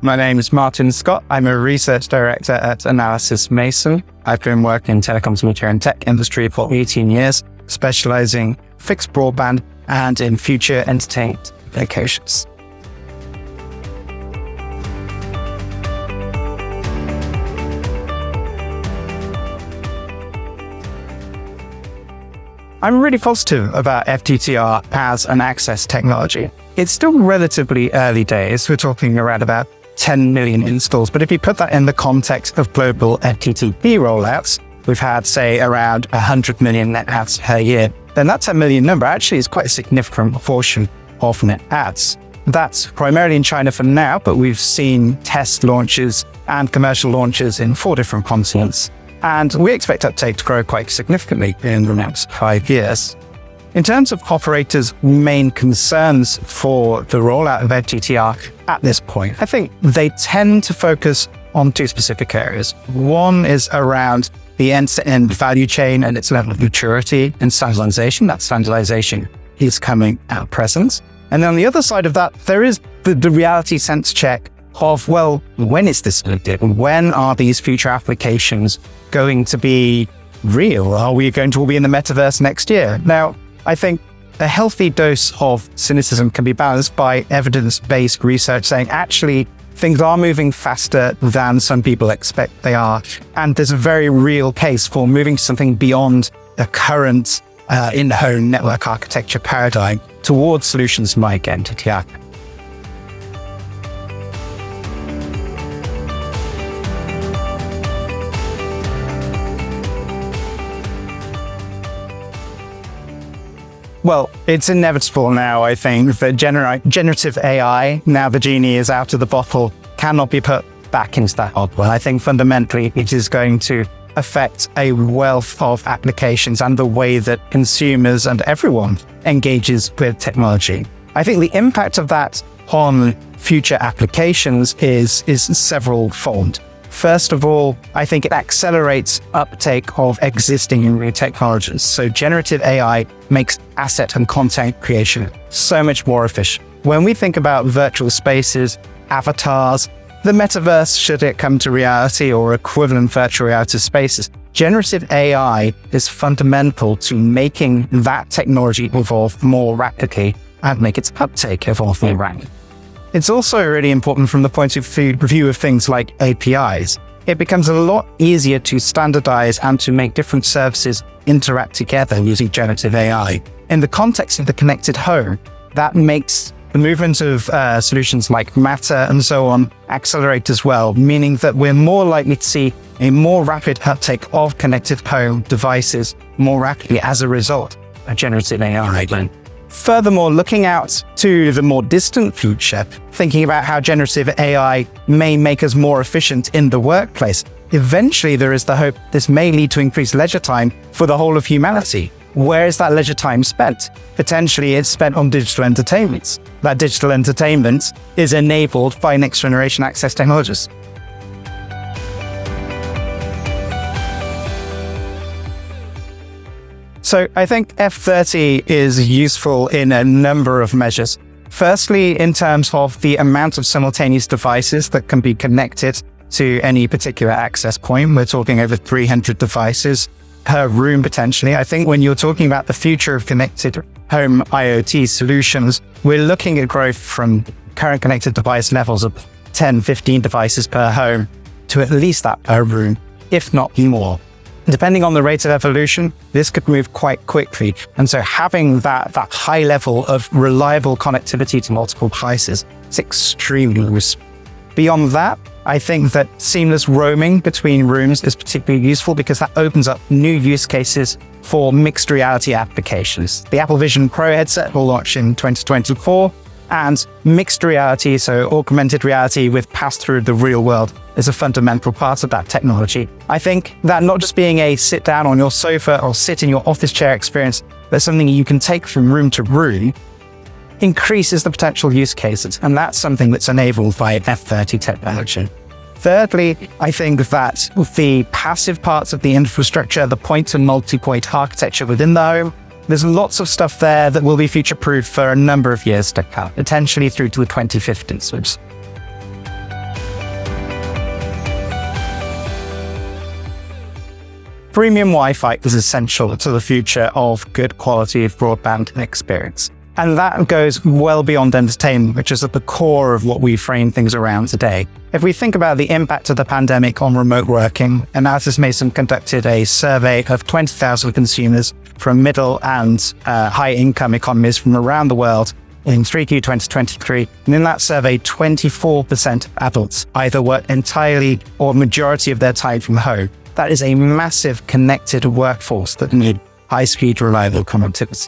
My name is Martin Scott. I'm a research director at Analysis Mason. I've been working in telecoms, media and tech industry for 18 years, specializing fixed broadband and in future entertainment applications. I'm really positive about FTTR as an access technology. It's still relatively early days. We're talking around about 10 million installs. But if you put that in the context of global FTTP rollouts, we've had, say, around 100 million net adds per year. Then that 10 million number actually is quite a significant proportion of net adds. That's primarily in China for now, but we've seen test launches and commercial launches in 4 different continents. And we expect uptake to grow quite significantly in the next 5 years. In terms of operators' main concerns for the rollout of FTTR at this point, I think they tend to focus on 2 specific areas. One is around the end-to-end value chain and its level of maturity and standardization. That standardization is coming at present. And then on the other side of that, there is the reality sense check of, well, when is this going to do? When are these future applications going to be real? Are we going to all be in the metaverse next year? Now, I think a healthy dose of cynicism can be balanced by evidence-based research saying actually things are moving faster than some people expect they are. And there's a very real case for moving something beyond a current in-home network architecture paradigm towards solutions like FTTR. Well, it's inevitable now, I think, that generative AI, now the genie is out of the bottle, cannot be put back into that bottle. I think fundamentally it is going to affect a wealth of applications and the way that consumers and everyone engages with technology. I think the impact of that on future applications is several-fold. First of all, I think it accelerates uptake of existing and new technologies. So generative AI makes asset and content creation so much more efficient. When we think about virtual spaces, avatars, the metaverse, should it come to reality, or equivalent virtual reality spaces, generative AI is fundamental to making that technology evolve more rapidly and make its uptake evolve more rapidly. It's also really important from the point of view of things like APIs. It becomes a lot easier to standardize and to make different services interact together using generative AI. In the context of the connected home, that makes the movement of solutions like Matter and so on accelerate as well, meaning that we're more likely to see a more rapid uptake of connected home devices more rapidly as a result of generative AI. Furthermore, looking out to the more distant future, thinking about how generative AI may make us more efficient in the workplace, eventually there is the hope this may lead to increased leisure time for the whole of humanity. Where is that leisure time spent? Potentially it's spent on digital entertainment. That digital entertainment is enabled by next generation access technologies. So I think F30 is useful in a number of measures. Firstly, in terms of the amount of simultaneous devices that can be connected to any particular access point. We're talking over 300 devices per room potentially. I think when you're talking about the future of connected home IoT solutions, we're looking at growth from current connected device levels of 10, 15 devices per home to at least that per room, if not more. Depending on the rate of evolution, this could move quite quickly. And so having that high level of reliable connectivity to multiple devices is extremely useful. Beyond that, I think that seamless roaming between rooms is particularly useful because that opens up new use cases for mixed reality applications. The Apple Vision Pro headset will launch in 2024, and mixed reality, so augmented reality with pass-through the real world, is a fundamental part of that technology. I think that not just being a sit down on your sofa or sit in your office chair experience, but something you can take from room to room, increases the potential use cases. And that's something that's enabled by F30 technology. Thirdly, I think that the passive parts of the infrastructure, the point and multi-point architecture within the home, there's lots of stuff there that will be future-proof for a number of years to come, potentially through to the 2050s. Premium Wi-Fi is essential to the future of good quality broadband experience. And that goes well beyond entertainment, which is at the core of what we frame things around today. If we think about the impact of the pandemic on remote working, Analysis Mason conducted a survey of 20,000 consumers from middle and high-income economies from around the world in 3Q 2023. And in that survey, 24% of adults either work entirely or majority of their time from home. That is a massive connected workforce that need high-speed, reliable connectivity.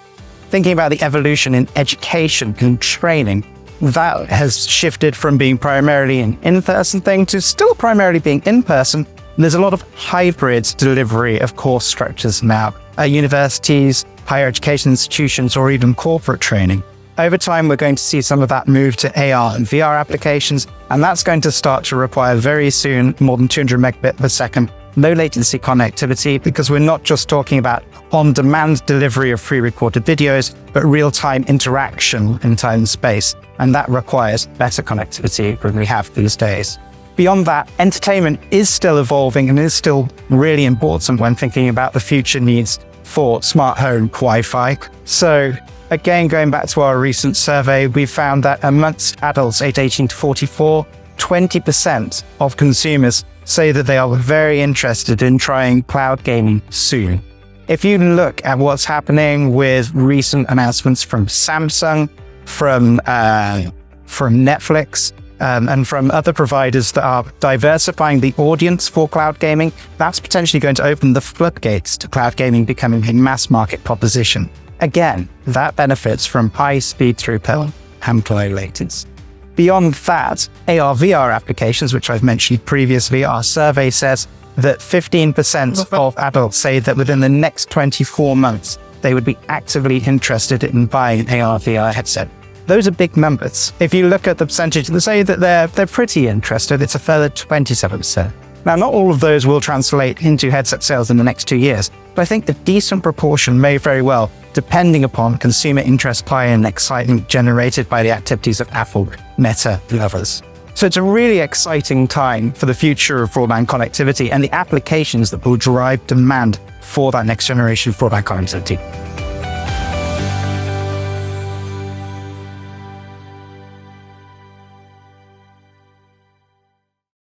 Thinking about the evolution in education and training, that has shifted from being primarily an in-person thing to still primarily being in-person. And there's a lot of hybrid delivery of course structures now at universities, higher education institutions, or even corporate training. Over time, we're going to see some of that move to AR and VR applications, and that's going to start to require very soon more than 200 megabit per second low latency connectivity, because we're not just talking about on-demand delivery of pre-recorded videos, but real-time interaction in time and space. And that requires better connectivity than we have these days. Beyond that, entertainment is still evolving and is still really important when thinking about the future needs for smart home Wi-Fi. So again, going back to our recent survey, we found that amongst adults aged 18 to 44, 20% of consumers say that they are very interested in trying cloud gaming soon. If you look at what's happening with recent announcements from Samsung, from Netflix, and from other providers that are diversifying the audience for cloud gaming, that's potentially going to open the floodgates to cloud gaming becoming a mass market proposition. Again, that benefits from high speed throughput and low latency. Beyond that, AR/VR applications, which I've mentioned previously, our survey says that 15% of adults say that within the next 24 months, they would be actively interested in buying an AR/VR headset. Those are big numbers. If you look at the percentage that say that they're pretty interested, it's a further 27%. Now, not all of those will translate into headset sales in the next 2 years, but I think a decent proportion may very well, depending upon consumer interest, pie, and excitement generated by the activities of Apple, Meta, and others. So it's a really exciting time for the future of broadband connectivity and the applications that will drive demand for that next generation of broadband connectivity.